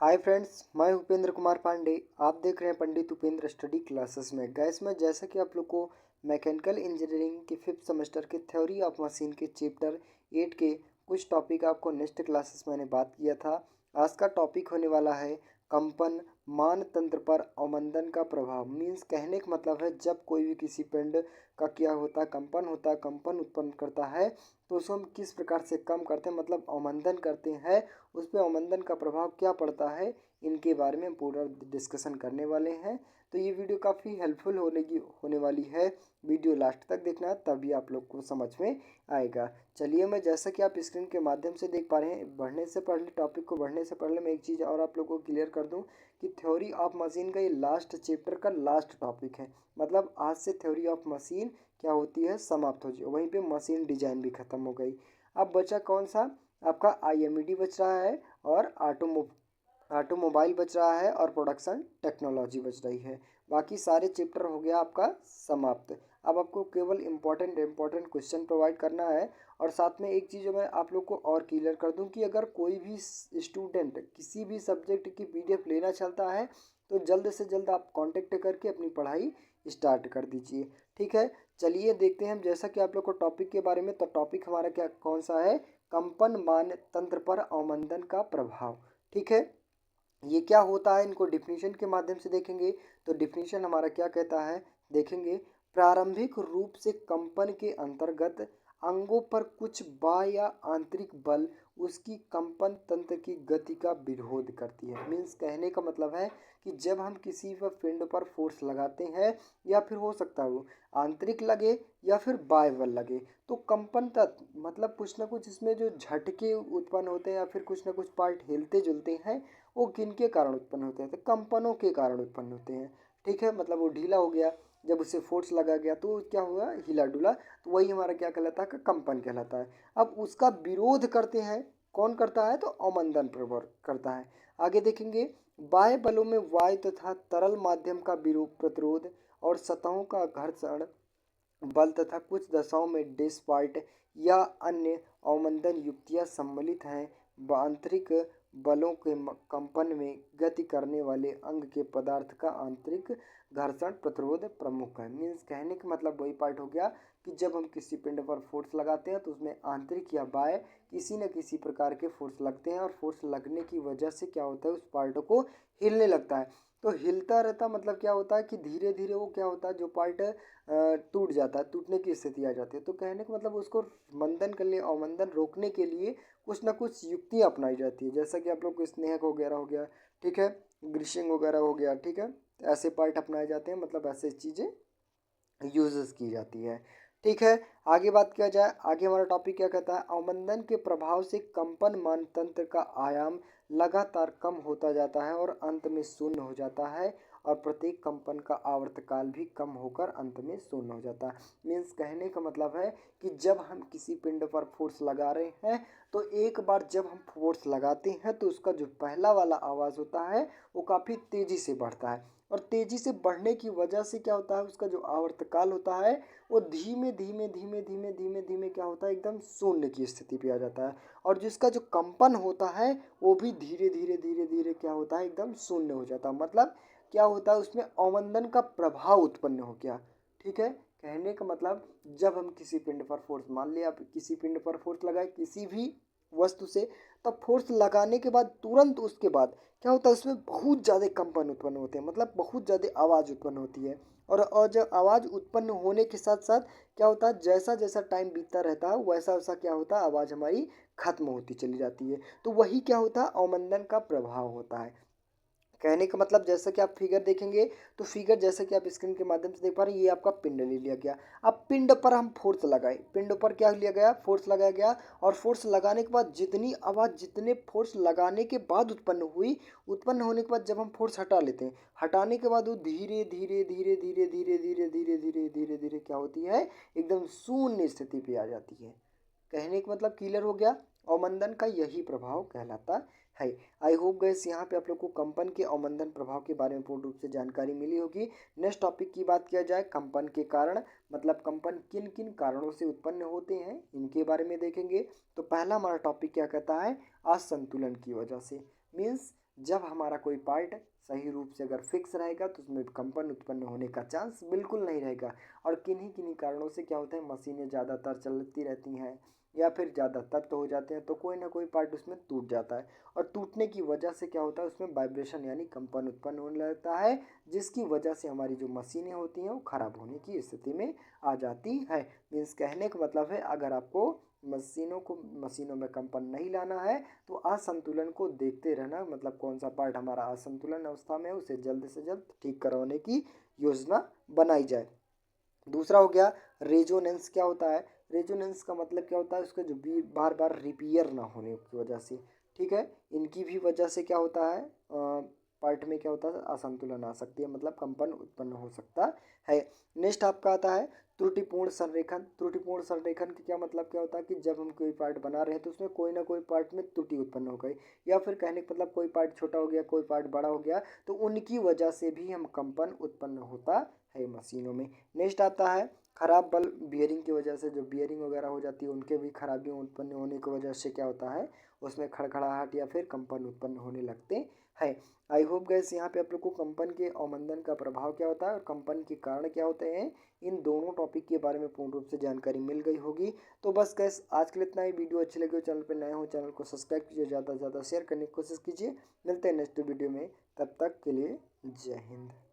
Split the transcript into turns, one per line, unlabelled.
Hi friends, मैं उपेंद्र कुमार पांडे। आप देख रहे हैं पंडित उपेंद्र स्टडी क्लासेस में। गैस में जैसा कि आप लोग को मैकेनिकल इंजीनियरिंग के फिफ्थ सेमेस्टर के थ्योरी ऑफ मशीन के चैप्टर 8 के कुछ टॉपिक आपको नेक्स्ट क्लासेस मैंने बात किया था। आज का टॉपिक होने वाला है कंपन मान तंत्र पर अवमंदन का प्रभाव। मीन्स कहने का मतलब है जब कोई भी किसी पिंड का क्या होता है, कंपन होता है, कंपन उत्पन्न करता है तो उसको हम किस प्रकार से कम करते हैं, मतलब अवमंदन करते हैं, उस पर अवमंदन का प्रभाव क्या पड़ता है, इनके बारे में पूरा डिस्कशन करने वाले हैं। तो ये वीडियो काफ़ी हेल्पफुल होने वाली है। वीडियो लास्ट तक देखना है तभी आप लोग को समझ में आएगा। चलिए, मैं जैसा कि आप स्क्रीन के माध्यम से देख पा रहे हैं, बढ़ने से पहले टॉपिक को बढ़ने से पहले मैं एक चीज़ और आप लोग को क्लियर कर दूं कि थ्योरी ऑफ मशीन का ये लास्ट चैप्टर का लास्ट टॉपिक है। मतलब आज से थ्योरी ऑफ मशीन क्या होती है, समाप्त हो जाए। वहीं पे मशीन डिजाइन भी खत्म हो गई। अब बचा कौन सा, आपका आईएमईडी बच रहा है और ऑटोमोबाइल बच रहा है और प्रोडक्शन टेक्नोलॉजी बच रही है। बाकी सारे चैप्टर हो गया आपका समाप्त। अब आपको केवल इम्पोर्टेंट क्वेश्चन प्रोवाइड करना है। और साथ में एक चीज़ मैं आप लोग को और क्लियर कर दूं कि अगर कोई भी स्टूडेंट किसी भी सब्जेक्ट की पीडीएफ लेना चाहता है तो जल्द से जल्द आप कांटेक्ट करके अपनी पढ़ाई स्टार्ट कर दीजिए। ठीक है, चलिए देखते हैं हम। जैसा कि आप लोग को टॉपिक के बारे में, तो टॉपिक हमारा क्या कौन सा है, कंपन मान तंत्र पर अवमंदन का प्रभाव। ठीक है, ये क्या होता है इनको डिफिनीशन के माध्यम से देखेंगे। तो डिफिनीशन हमारा क्या कहता है, देखेंगे। प्रारंभिक रूप से कंपन के अंतर्गत अंगों पर कुछ बाह्य या आंतरिक बल उसकी कंपन तंत्र की गति का विरोध करती है। मीन्स कहने का मतलब है कि जब हम किसी पिंड पर फोर्स लगाते हैं, या फिर हो सकता है वो आंतरिक लगे या फिर बाह्य बल लगे, तो कंपन तत्व मतलब कुछ ना कुछ इसमें जो झटके उत्पन्न होते हैं या फिर कुछ ना कुछ पार्ट हिलते जुलते हैं, वो किनके कारण उत्पन्न होते हैं, तो कंपनों के कारण उत्पन्न होते हैं। ठीक है, मतलब वो ढीला हो गया, जब उसे फोर्स लगा गया तो क्या हुआ, हिला डुला, तो वही हमारा क्या कहलाता है, कंपन कहलाता है। अब उसका विरोध करते हैं, कौन करता है, तो अवमंदन प्रभाव करता है। आगे देखेंगे, बाह्य बलों में वायु तथा तरल माध्यम का विरोध प्रतिरोध और सतहों का घर्षण बल तथा कुछ दशाओं में डिस्पार्ट या अन्य अवमंदन युक्तियां सम्मिलित हैं। आंतरिक बलों के कंपन में गति करने वाले अंग के पदार्थ का आंतरिक घर्षण प्रतिरोध प्रमुख है। मीन्स कहने का मतलब वही पार्ट हो गया कि जब हम किसी पिंड पर फोर्स लगाते हैं तो उसमें आंतरिक या बाह्य किसी न किसी प्रकार के फोर्स लगते हैं, और फोर्स लगने की वजह से क्या होता है, उस पार्ट को हिलने लगता है। तो हिलता रहता मतलब क्या होता है कि धीरे धीरे वो क्या होता है, जो पार्ट टूट जाता है, टूटने की स्थिति आ जाती है। तो कहने का मतलब उसको मंदन के लिए, अवमंदन रोकने के लिए कुछ ना कुछ युक्तियाँ अपनाई जाती है। जैसा कि आप लोग को स्नेहक वगैरह हो गया, ठीक है, ग्रीसिंग वगैरह हो गया, ठीक है, ऐसे पार्ट अपनाए जाते हैं, मतलब ऐसे चीज़ें यूजेस की जाती है। ठीक है, आगे बात किया जाए। आगे हमारा टॉपिक क्या कहता है, अवमंदन के प्रभाव से कंपन मान तंत्र का आयाम लगातार कम होता जाता है और अंत में शून्य हो जाता है, और प्रत्येक कंपन का आवर्तकाल भी कम होकर अंत में शून्य हो जाता है। मीन्स कहने का मतलब है कि जब हम किसी पिंड पर फोर्स लगा रहे हैं तो एक बार जब हम फोर्स लगाते हैं तो उसका जो पहला वाला आवाज़ होता है वो काफ़ी तेज़ी से बढ़ता है, और तेजी से बढ़ने की वजह से क्या होता है, उसका जो आवर्तकाल होता है वो धीमे धीमे धीमे धीमे धीमे धीमे क्या होता है, एकदम शून्य की स्थिति पे आ जाता है। और जिसका जो कंपन होता है वो भी धीरे धीरे धीरे धीरे क्या होता है, एकदम शून्य हो जाता है। मतलब क्या होता है, उसमें अवमंदन का प्रभाव उत्पन्न हो गया। ठीक है, कहने का मतलब जब हम किसी पिंड पर फोर्स, मान लिया आप किसी पिंड पर फोर्स लगाए किसी भी वस्तु से, तब फोर्स लगाने के बाद तुरंत उसके बाद क्या होता है, उसमें बहुत ज़्यादा कंपन उत्पन्न होते हैं, मतलब बहुत ज़्यादा आवाज़ उत्पन्न होती है। और जब आवाज़ उत्पन्न होने के साथ साथ क्या होता है, जैसा जैसा टाइम बीतता रहता है वैसा वैसा क्या होता है, आवाज़ हमारी खत्म होती चली जाती है। तो वही क्या होता है, अवमंदन का प्रभाव होता है। कहने का मतलब जैसा कि आप फिगर देखेंगे, तो फिगर जैसा कि आप स्क्रीन के माध्यम से देख पा रहे हैं, ये आपका पिंड ले लिया गया। अब पिंड पर हम फोर्स लगाए, पिंड पर क्या लिया गया, फोर्स लगाया गया, और फोर्स लगाने के बाद जितनी आवाज़ जितने फोर्स लगाने के बाद उत्पन्न हुई, उत्पन्न होने के बाद जब हम फोर्स हटा लेते हैं, हटाने के बाद वो धीरे धीरे धीरे धीरे धीरे धीरे धीरे धीरे धीरे धीरे क्या होती है, एकदम शून्य स्थिति पे आ जाती है। कहने का मतलब क्लियर हो गया, अवमंदन का यही प्रभाव कहलाता है। आई होप गैस यहाँ पे आप लोग को कंपन के अवमंदन प्रभाव के बारे में पूर्ण रूप से जानकारी मिली होगी। नेक्स्ट टॉपिक की बात किया जाए, कंपन के कारण, मतलब कंपन किन किन कारणों से उत्पन्न होते हैं इनके बारे में देखेंगे। तो पहला हमारा टॉपिक क्या कहता है, असंतुलन की वजह से। मीन्स जब हमारा कोई पार्ट सही रूप से अगर फिक्स रहेगा तो उसमें कंपन उत्पन्न होने का चांस बिल्कुल नहीं रहेगा। और किन्हीं किन्हीं कारणों से क्या होता है, मशीनें ज़्यादातर चलती रहती हैं या फिर ज़्यादा तख्त हो जाते हैं, तो कोई ना कोई पार्ट उसमें टूट जाता है। और टूटने की वजह से क्या होता है, उसमें वाइब्रेशन यानी कंपन उत्पन्न होने लगता है, जिसकी वजह से हमारी जो मशीनें होती हैं वो ख़राब होने की स्थिति में आ जाती है। मीन्स कहने का मतलब है, अगर आपको मशीनों में कंपन नहीं लाना है तो असंतुलन को देखते रहना, मतलब कौन सा पार्ट हमारा असंतुलन अवस्था में है उसे जल्द से जल्द ठीक करवाने की योजना बनाई जाए। दूसरा हो गया रेजोनेंस। क्या होता है, रेजोनेंस का मतलब क्या होता है, उसका जो भी बार बार रिपेयर ना होने की वजह से, ठीक है, इनकी भी वजह से क्या होता है, पार्ट में क्या होता है, असंतुलन आ सकती है, मतलब कंपन उत्पन्न हो सकता है। नेक्स्ट आपका आता है त्रुटिपूर्ण संरेखन। त्रुटिपूर्ण संरेखन का क्या मतलब क्या होता है कि जब हम कोई पार्ट बना रहे हैं तो उसमें कोई ना कोई पार्ट में त्रुटि उत्पन्न हो गई, या फिर कहने का मतलब कोई पार्ट छोटा हो गया, कोई पार्ट बड़ा हो गया, तो उनकी वजह से भी हम कंपन उत्पन्न होता है मशीनों में। नेक्स्ट आता है खराब बल बियरिंग की वजह से, जो बियरिंग वगैरह हो जाती है उनके भी खराबियों उत्पन्न होने की वजह से क्या होता है, उसमें खड़खड़ाहट या फिर कंपन उत्पन्न होने लगते हैं। आई होप गैस यहाँ पे आप लोग को कंपन के अवमंदन का प्रभाव क्या होता है और कंपन के कारण क्या होते हैं, इन दोनों टॉपिक के बारे में पूर्ण रूप से जानकारी मिल गई होगी। तो बस गैस आज के लिए इतना ही। वीडियो अच्छी लगी हो, चैनल पर नए हो चैनल को सब्सक्राइब कीजिए, ज़्यादा से ज़्यादा शेयर करने की कोशिश कीजिए। मिलते हैं नेक्स्ट वीडियो में, तब तक के लिए जय हिंद।